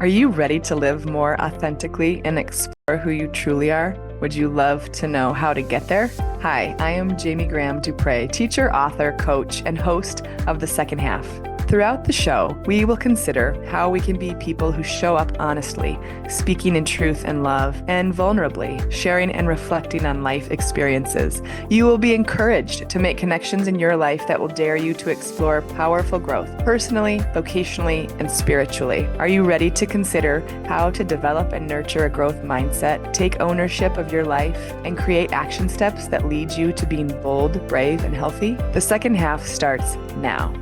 Are you ready to live more authentically and explore who you truly are? Would you love to know how to get there? Hi, I am Jamie Duprey, teacher, author, coach, and host of The Second Half. Throughout the show, we will consider how we can be people who show up honestly, speaking in truth and love, and vulnerably, sharing and reflecting on life experiences. You will be encouraged to make connections in your life that will dare you to explore powerful growth, personally, vocationally, and spiritually. Are you ready to consider how to develop and nurture a growth mindset, take ownership of your life, and create action steps that lead you to being bold, brave, and healthy? The second half starts now.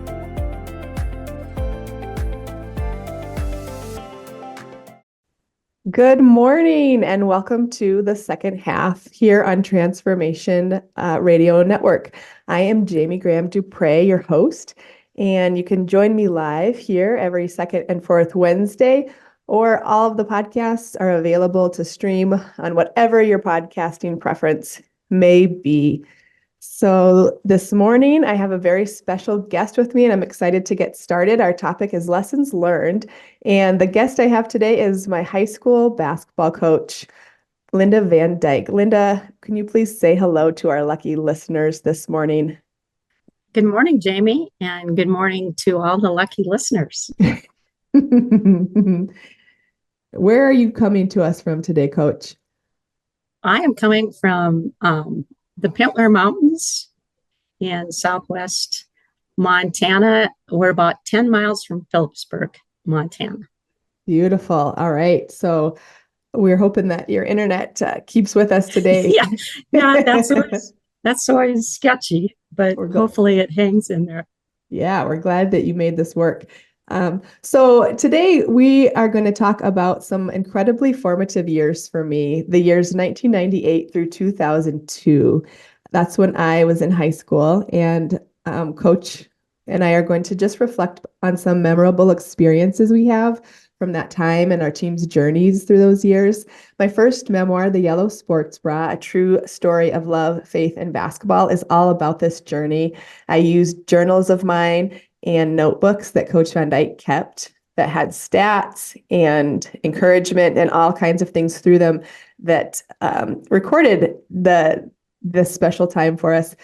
Good morning and welcome to the second half here on Transformation Radio Network. I am Jamie Duprey, your host, and you can join me live here every second and fourth Wednesday, or all of the podcasts are available to stream on whatever your podcasting preference may be. So this morning, I have a very special guest with me, and I'm excited to get started. Our topic is lessons learned, and the guest I have today is my high school basketball coach, Linda VanDyke. Linda, can you please say hello to our lucky listeners this morning? Good morning, Jamie, and good morning to all the lucky listeners. Where are you coming to us from today, Coach? I am coming from the Pentler Mountains in southwest Montana. We're about 10 miles from Phillipsburg, Montana. Beautiful. All right. So we're hoping that your internet keeps with us today. yeah, that's always sketchy, but hopefully it hangs in there. Yeah, we're glad that you made this work. So today we are going to talk about some incredibly formative years for me, the years 1998 through 2002. That's when I was in high school, and Coach and I are going to just reflect on some memorable experiences we have from that time and our team's journeys through those years. My first memoir, The Yellow Sports Bra, A True Story of Love, Faith, and Basketball, is all about this journey. I used journals of mine and notebooks that Coach VanDyke kept that had stats and encouragement and all kinds of things through them that recorded this special time for us.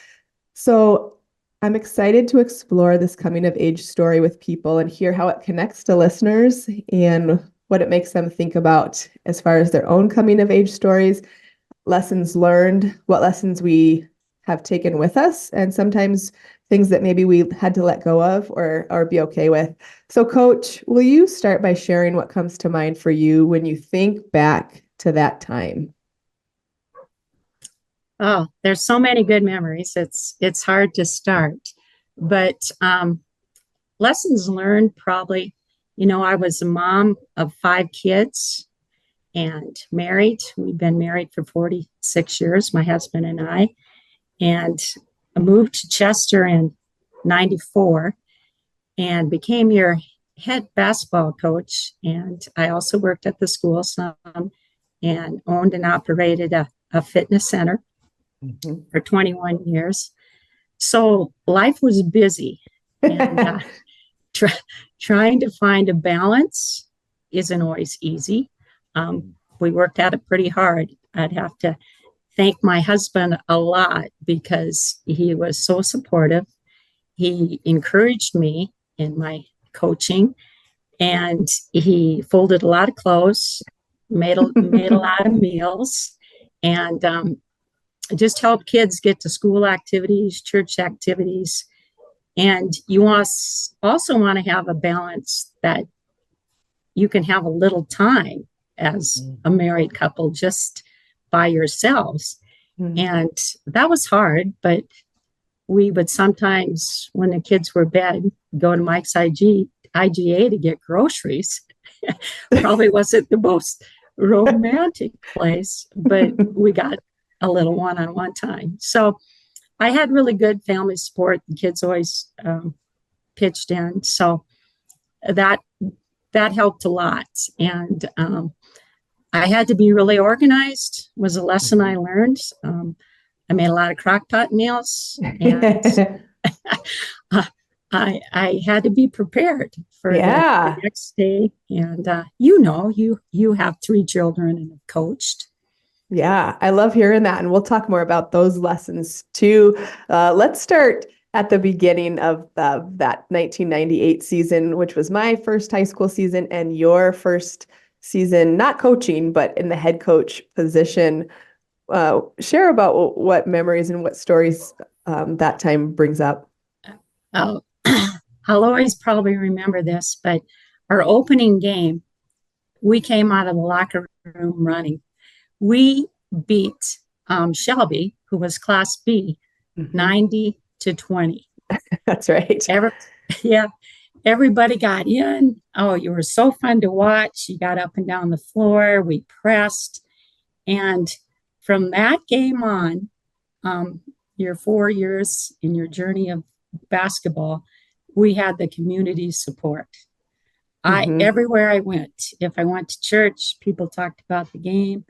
So I'm excited to explore this coming of age story with people and hear how it connects to listeners and what it makes them think about as far as their own coming of age stories, lessons learned, what lessons we have taken with us, and sometimes things that maybe we had to let go of or be okay with. So Coach, will you start by sharing what comes to mind for you when you think back to that time? Oh, there's so many good memories. It's hard to start, but lessons learned probably, I was a mom of 5 kids and married. We've been married for 46 years, my husband and I. And I moved to Chester in 94 and became your head basketball coach. And I also worked at the school some and owned and operated a fitness center for 21 years. So life was busy. And trying to find a balance isn't always easy. We worked at it pretty hard. I'd have to thank my husband a lot because he was so supportive. He encouraged me in my coaching, and he folded a lot of clothes, made a lot of meals, and just helped kids get to school activities, church activities. And you also want to have a balance that you can have a little time as a married couple just by yourselves. And that was hard, but we would sometimes, when the kids were in bed, go to Mike's IGA to get groceries. Probably wasn't the most romantic place, but we got a little one-on-one time. So I had really good family support. The kids always pitched in. So that helped a lot. And I had to be really organized, was a lesson I learned. I made a lot of crock pot meals, and I had to be prepared for the Yeah. next day. And you have three children and have coached. Yeah, I love hearing that. And we'll talk more about those lessons too. Let's start at the beginning of that 1998 season, which was my first high school season and your first season, not coaching, but in the head coach position. Share about what memories and what stories that time brings up. Oh, I'll always probably remember this, but our opening game, we came out of the locker room running. We beat Shelby, who was Class B, Mhm. 90-20. That's right. Every, yeah, everybody got in. Oh, you were so fun to watch. You got up and down the floor. We pressed. And from that game on, your 4 years in your journey of basketball, we had the community support. Hmm. Everywhere I went, if I went to church, people talked about the game.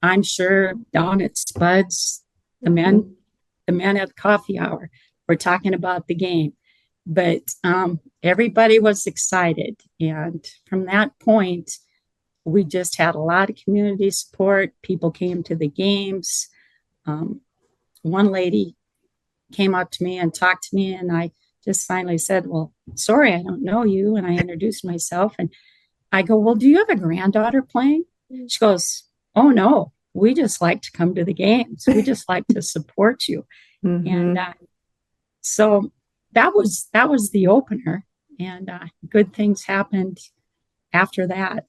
I'm sure down at Spuds, the men, Hmm. the men at the coffee hour were talking about the game. But everybody was excited. And from that point, we just had a lot of community support. People came to the games. Um, one lady came up to me and talked to me, and I just finally said, "Well, sorry, I don't know you." And I introduced myself, and I go, "Well, do you have a granddaughter playing?" She goes, "Oh, no, we just like to come to the games. We just like to support you." And Hmm. so that was the opener, and good things happened after that.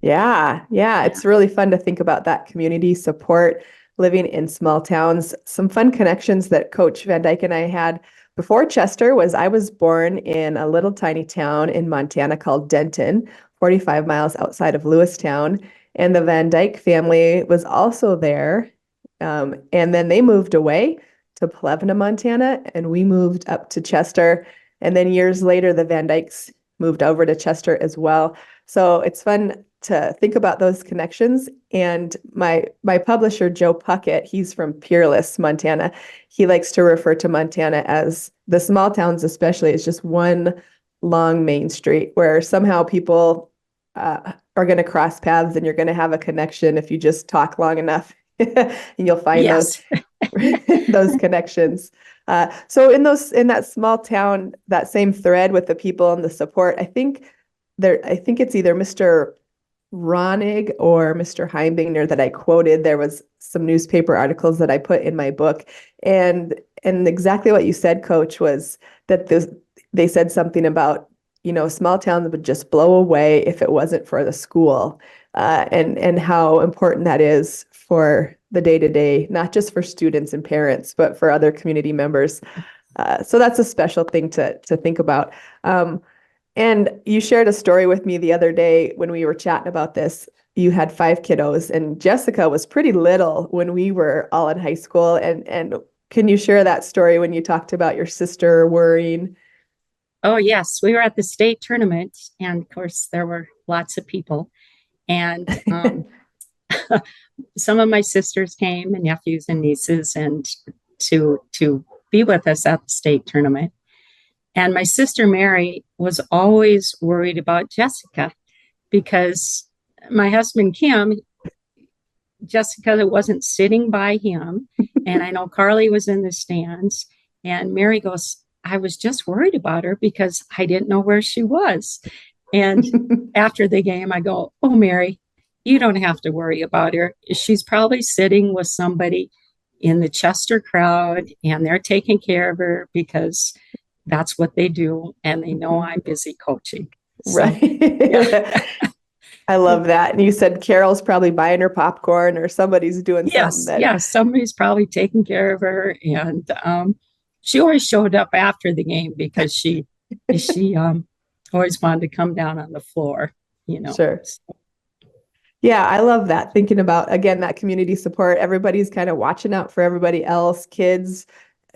Yeah, yeah, Yeah. it's really fun to think about that community support living in small towns. Some fun connections that Coach VanDyke and I had before Chester was I was born in a little tiny town in Montana called Denton, 45 miles outside of Lewistown. And the VanDyke family was also there. And then they moved away to Plevna, Montana, and we moved up to Chester. And then years later, the VanDykes moved over to Chester as well. So it's fun to think about those connections. And my publisher, Joe Puckett, he's from Peerless, Montana. He likes to refer to Montana as the small towns, especially, it's just one long main street where somehow people are going to cross paths and you're going to have a connection if you just talk long enough and you'll find those Yes. those connections. So in that small town, that same thread with the people and the support, I think it's either Mr. Ronig or Mr. Heimbigner that I quoted. There was some newspaper articles that I put in my book, and exactly what you said, Coach, was that they said something about small towns would just blow away if it wasn't for the school, and how important that is for the day to day, not just for students and parents, but for other community members. So that's a special thing to think about. And you shared a story with me the other day when we were chatting about this. You had five kiddos, and Jessica was pretty little when we were all in high school. And can you share that story when you talked about your sister worrying? Oh, yes. We were at the state tournament, and of course, there were lots of people. And some of my sisters came, and nephews and nieces, and to be with us at the state tournament. And my sister Mary was always worried about Jessica because my husband Kim, Jessica wasn't sitting by him, and I know Carly was in the stands. And Mary goes, "I was just worried about her because I didn't know where she was." And after the game, I go, "Oh, Mary, you don't have to worry about her. She's probably sitting with somebody in the Chester crowd and they're taking care of her because that's what they do. And they know I'm busy coaching." So, yeah. Right. I love that. And you said Carol's probably buying her popcorn or somebody's doing something Yes, that. yes, somebody's probably taking care of her. And she always showed up after the game because she always wanted to come down on the floor, you know. Sure. Yeah, I love that. Thinking about, again, that community support. Everybody's kind of watching out for everybody else. Kids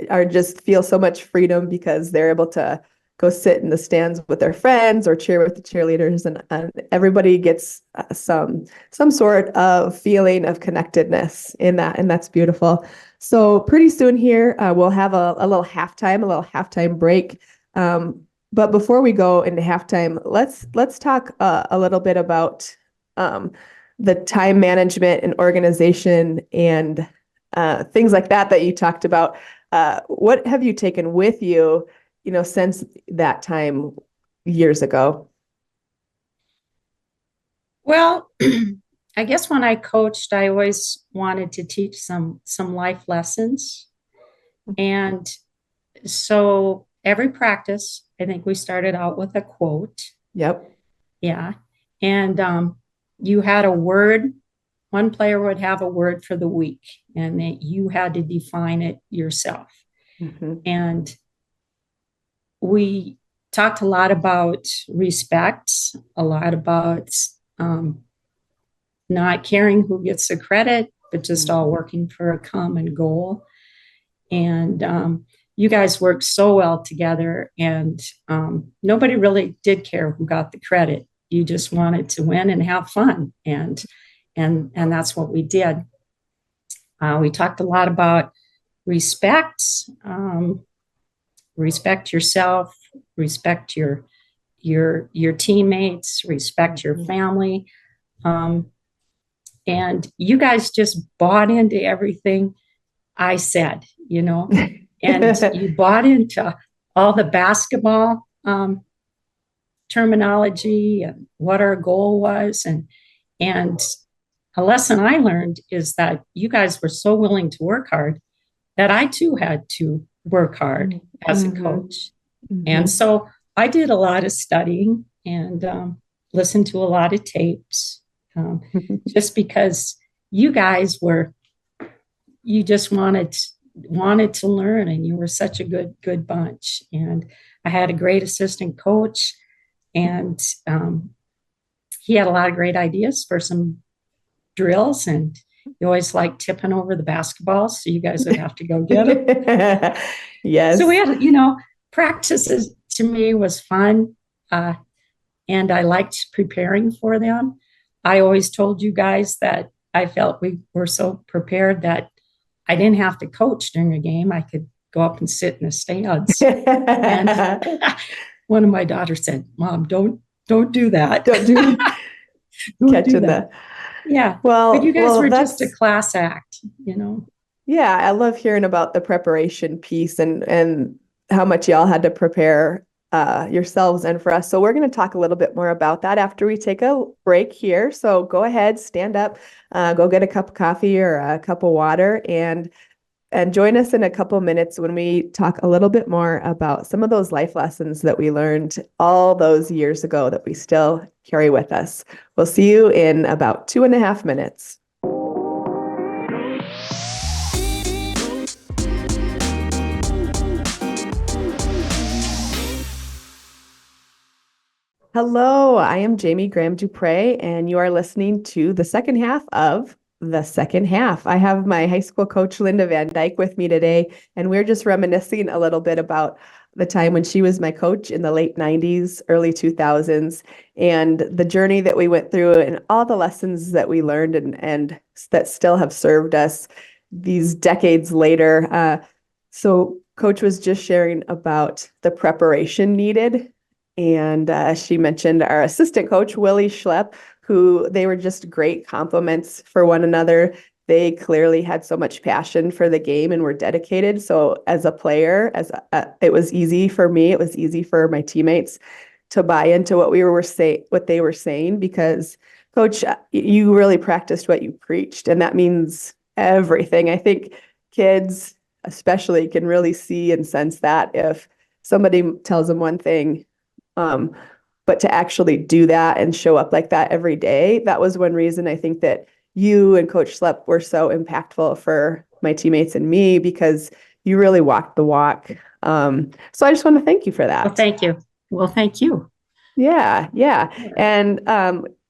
are just feel so much freedom because they're able to go sit in the stands with their friends or cheer with the cheerleaders, and everybody gets some sort of feeling of connectedness in that, and that's beautiful. So pretty soon here, we'll have a little halftime break. But before we go into halftime, let's talk a little bit about the time management and organization and things like that you talked about. What have you taken with you, since that time years ago? Well, I guess when I coached, I always wanted to teach some life lessons. And so every practice, I think we started out with a quote. Yep. Yeah. And you had a word, one player would have a word for the week, and that you had to define it yourself. Mm-hmm. And we talked a lot about respect, a lot about not caring who gets the credit, but just all working for a common goal. And you guys worked so well together, and nobody really did care who got the credit. You just wanted to win and have fun, and that's what we did. We talked a lot about respect, respect yourself, respect your teammates, respect your family, and you guys just bought into everything I said, and you bought into all the basketball terminology and what our goal was. And a lesson I learned is that you guys were so willing to work hard that I too had to work hard as a coach. And so I did a lot of studying and listened to a lot of tapes, just because you guys you just wanted to learn, and you were such a good bunch. And I had a great assistant coach, and he had a lot of great ideas for some drills, and he always liked tipping over the basketballs, so you guys would have to go get them. Yes. So we had, practices to me was fun, and I liked preparing for them. I always told you guys that I felt we were so prepared that I didn't have to coach during a game. I could go up and sit in the stands. And one of my daughters said, "Mom, don't do that. Don't do catching that." Yeah. Well, but you guys were just a class act, Yeah, I love hearing about the preparation piece and how much y'all had to prepare yourselves and for us. So we're going to talk a little bit more about that after we take a break here. So go ahead, stand up, go get a cup of coffee or a cup of water, and join us in a couple minutes when we talk a little bit more about some of those life lessons that we learned all those years ago that we still carry with us. We'll see you in about 2.5 minutes. Hello, I am Jamie Graham Duprey, and you are listening to the second half of The Second Half. I have my high school coach, Linda VanDyke, with me today, and we're just reminiscing a little bit about the time when she was my coach in the late 90s, early 2000s, and the journey that we went through and all the lessons that we learned and that still have served us these decades later. So Coach was just sharing about the preparation needed. And she mentioned our assistant coach, Willie Schlepp, who they were just great compliments for one another. They clearly had so much passion for the game and were dedicated. So as a player, it was easy for me. It was easy for my teammates to buy into what they were saying, because Coach, you really practiced what you preached, and that means everything. I think kids especially can really see and sense that if somebody tells them one thing, but to actually do that and show up like that every day, that was one reason I think that you and Coach Schlepp were so impactful for my teammates and me, because you really walked the walk. So I just want to thank you for that. Well, thank you. Well, thank you. Yeah. And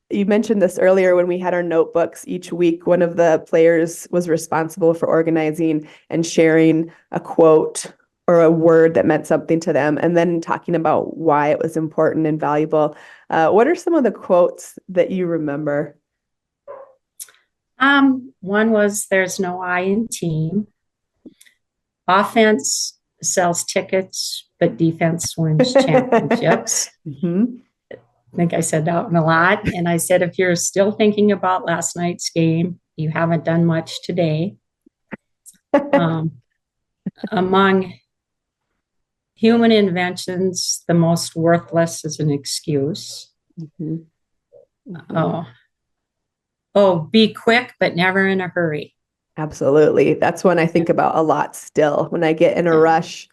you mentioned this earlier when we had our notebooks. Each week, one of the players was responsible for organizing and sharing a quote or a word that meant something to them, and then talking about why it was important and valuable. What are some of the quotes that you remember? One was, "There's no I in team." Offense sells tickets, but defense wins championships. Mm-hmm. I think I said that one a lot. And I said, if you're still thinking about last night's game, you haven't done much today. Among human inventions, the most worthless is an excuse. Mm-hmm. Mm-hmm. Be quick, but never in a hurry. Absolutely. That's one I think about a lot still. When I get in a rush,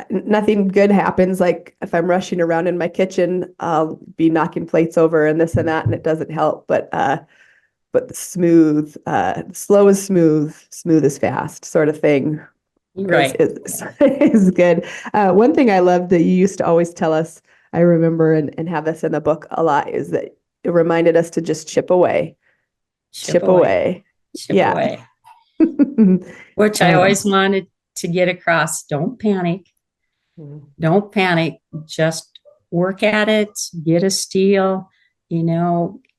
nothing good happens. Like if I'm rushing around in my kitchen, I'll be knocking plates over and this and that, and it doesn't help. But the slow is smooth, smooth is fast sort of thing Right. is good. One thing I loved that you used to always tell us, I remember and have this in the book a lot, is that it reminded us to just chip away. Chip away. Chip Yeah. away. Which I always wanted to get across. Don't panic. Don't panic. Just work at it, get a steal,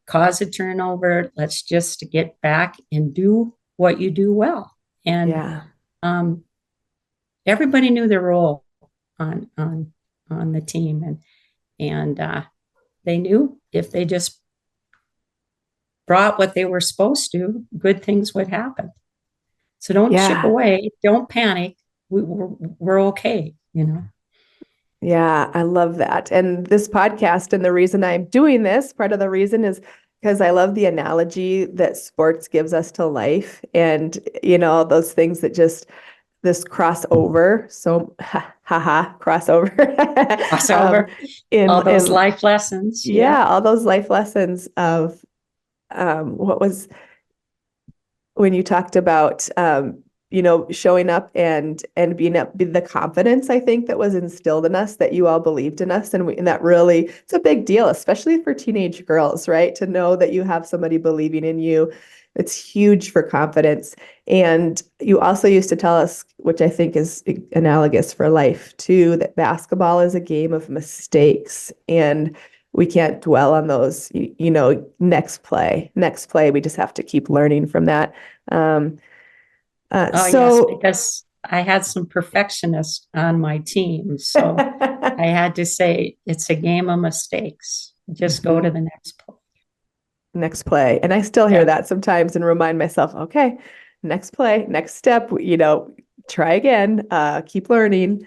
cause a turnover. Let's just get back and do what you do well. And everybody knew their role on the team, and they knew if they just brought what they were supposed to, good things would happen. So don't chip away. Don't panic. We're okay, Yeah, I love that. And this podcast, and the reason I'm doing this, part of the reason is because I love the analogy that sports gives us to life. And, those things that just this crossover. So, crossover. Crossover. All those life lessons. Yeah, all those life lessons of what was when you talked about showing up and being the confidence, I think, that was instilled in us, that you all believed in us, and that really, it's a big deal, especially for teenage girls, right? To know that you have somebody believing in you. It's huge for confidence. And you also used to tell us, which I think is analogous for life too, that basketball is a game of mistakes, and we can't dwell on those, next play. We just have to keep learning from that. Yes, because I had some perfectionists on my team. So I had to say, it's a game of mistakes. Just go to the next play. And I still hear that sometimes and remind myself, okay, next play, next step, try again, keep learning.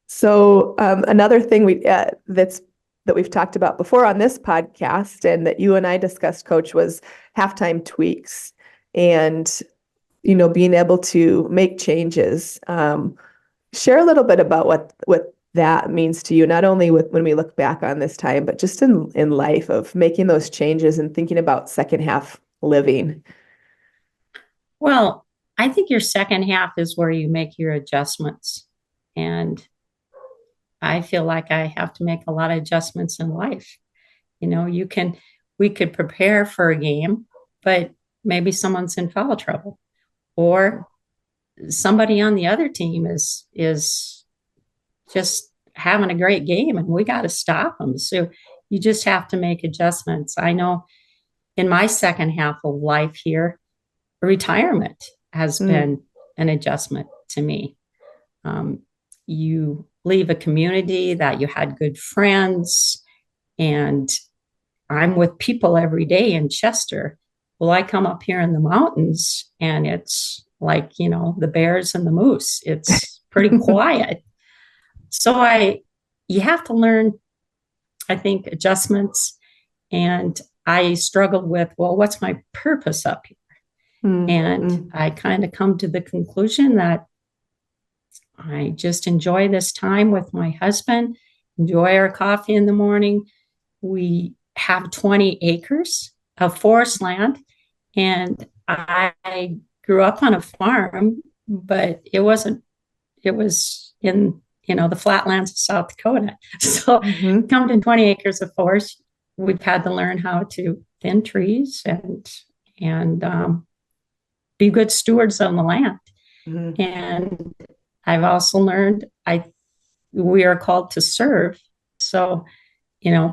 So another thing that we've talked about before on this podcast, and that you and I discussed, Coach, was halftime tweaks and being able to make changes. Share a little bit about what that means to you, not only when we look back on this time, but just in life, of making those changes and thinking about second half living. Well, I think your second half is where you make your adjustments. And I feel like I have to make a lot of adjustments in life. We could prepare for a game, but maybe someone's in foul trouble, or somebody on the other team is just having a great game and we got to stop them. So you just have to make adjustments. I know in my second half of life here, retirement has been an adjustment to me. You leave a community that you had good friends, and I'm with people every day in Chester. Well, I come up here in the mountains and it's like, the bears and the moose. It's pretty quiet. So you have to learn, I think, adjustments. And I struggled with, well, what's my purpose up here? And I kind of come to the conclusion that I just enjoy this time with my husband, enjoy our coffee in the morning. We have 20 acres of forest land, and I grew up on a farm, but it was in, the flatlands of South Dakota. So come to 20 acres of forest, we've had to learn how to thin trees and be good stewards on the land. And I've also learned we are called to serve. So,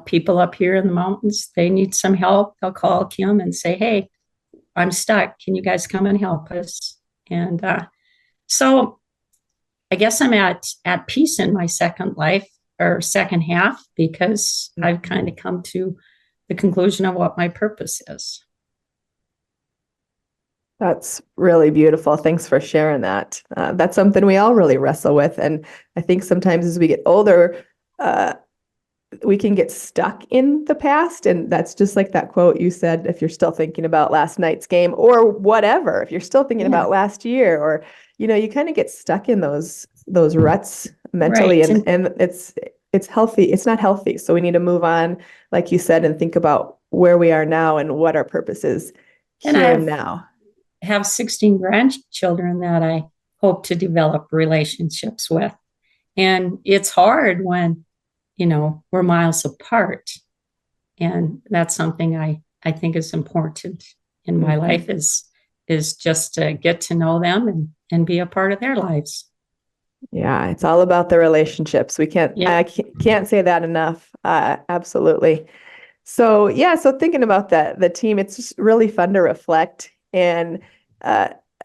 people up here in the mountains, they need some help. They'll call Kim and say, hey, I'm stuck. Can you guys come and help us? And so I guess I'm at peace in my second life or second half because I've kind of come to the conclusion of what my purpose is. That's really beautiful. Thanks for sharing that. That's something we all really wrestle with. And I think sometimes as we get older, we can get stuck in the past. And that's just like that quote you said, if you're still thinking about last night's game or whatever, if you're still thinking about last year, or, you kind of get stuck in those ruts mentally. Right. And it's healthy. It's not healthy. So we need to move on, like you said, and think about where we are now and what our purpose is here and now. Have 16 grandchildren that I hope to develop relationships with. And it's hard when, we're miles apart. And that's something I think is important in my life is just to get to know them and be a part of their lives. Yeah, it's all about the relationships. I can't say that enough. Absolutely. So thinking about the team, it's just really fun to reflect. And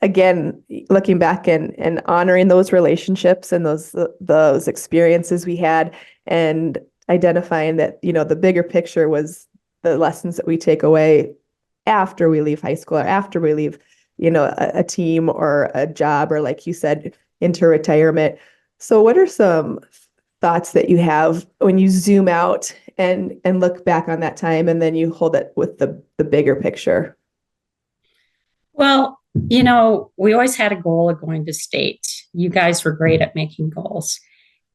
again, looking back and honoring those relationships and those experiences we had, and identifying that, the bigger picture was the lessons that we take away after we leave high school or after we leave, a team or a job, or like you said, into retirement. So what are some thoughts that you have when you zoom out and look back on that time, and then you hold it with the bigger picture? Well, we always had a goal of going to state. You guys were great at making goals,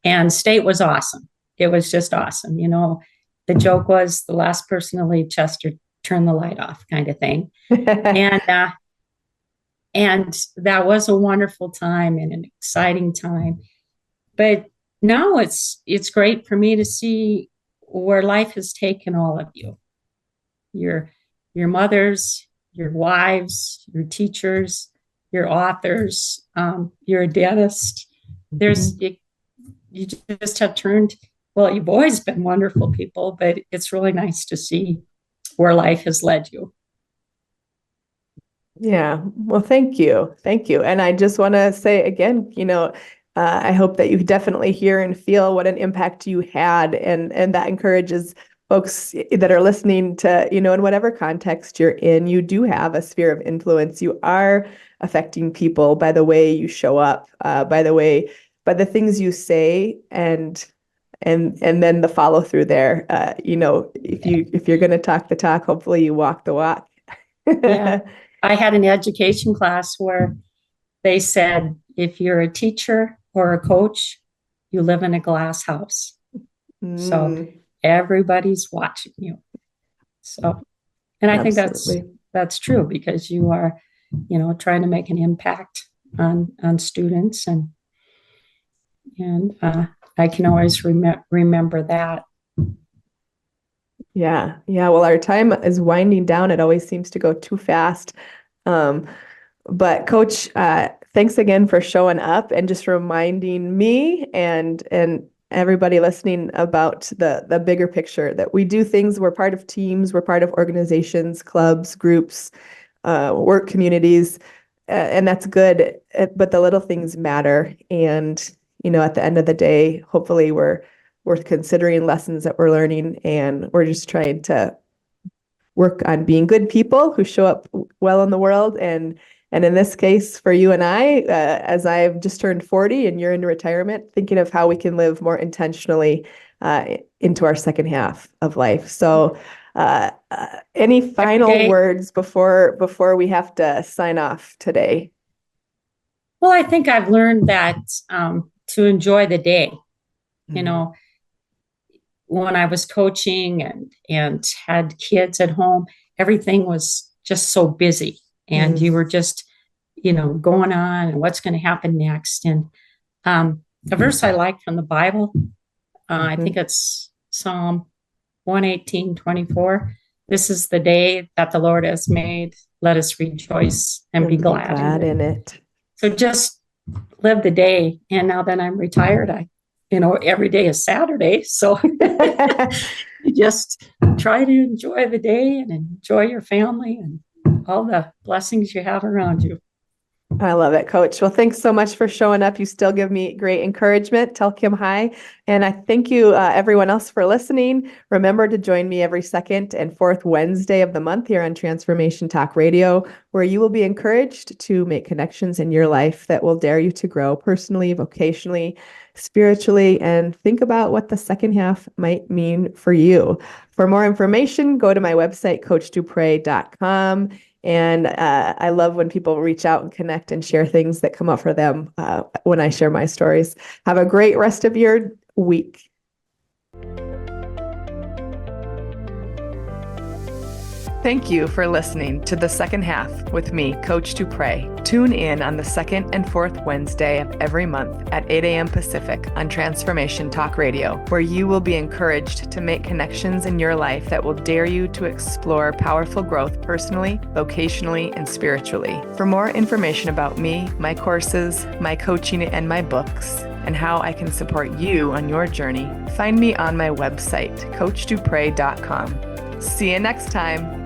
and state was awesome. It was just awesome. The joke was the last person to leave Chester turn the light off, kind of thing. And that was a wonderful time and an exciting time. But now it's great for me to see where life has taken all of you. Your mothers, your wives, your teachers, your authors, you're a dentist. You just have turned, well, you've always been wonderful people, but it's really nice to see where life has led you. Yeah. Well, thank you. Thank you. And I just want to say again, I hope that you definitely hear and feel what an impact you had, and that encourages folks that are listening to, in whatever context you're in, you do have a sphere of influence. You are affecting people by the way you show up, by the things you say, and then the follow through there. If you're going to talk the talk, hopefully you walk the walk. Yeah. I had an education class where they said, if you're a teacher or a coach, you live in a glass house. So everybody's watching you. So, and I think that's true, because you are, trying to make an impact on students, and I can always remember that. Yeah. Well, our time is winding down. It always seems to go too fast. But Coach, thanks again for showing up and just reminding me and everybody listening about the bigger picture, that we do things. We're part of teams. We're part of organizations, clubs, groups, work communities, and that's good. But the little things matter. And, at the end of the day, hopefully we're considering lessons that we're learning, and we're just trying to work on being good people who show up well in the world. And in this case, for you and I, as I've just turned 40 and you're in retirement, thinking of how we can live more intentionally into our second half of life. So any final words before we have to sign off today? Well, I think I've learned that to enjoy the day. When I was coaching and had kids at home, everything was just so busy, and you were just, going on and what's going to happen next. And a verse I like from the Bible, I think it's Psalm 118:24. This is the day that the Lord has made. Let us rejoice and be glad in it. So just live the day. And now that I'm retired, every day is Saturday. So you just try to enjoy the day and enjoy your family and all the blessings you have around you. I love it, Coach. Well, thanks so much for showing up. You still give me great encouragement. Tell Kim hi. And I thank you, everyone else, for listening. Remember to join me every second and fourth Wednesday of the month here on Transformation Talk Radio, where you will be encouraged to make connections in your life that will dare you to grow personally, vocationally, spiritually, and think about what the second half might mean for you. For more information, go to my website, coachdupre.com. And I love when people reach out and connect and share things that come up for them when I share my stories. Have a great rest of your week. Thank you for listening to The Second Half with me, Coach Duprey. Tune in on the second and fourth Wednesday of every month at 8 a.m. Pacific on Transformation Talk Radio, where you will be encouraged to make connections in your life that will dare you to explore powerful growth personally, vocationally, and spiritually. For more information about me, my courses, my coaching, and my books, and how I can support you on your journey, find me on my website, coachdupre.com. See you next time.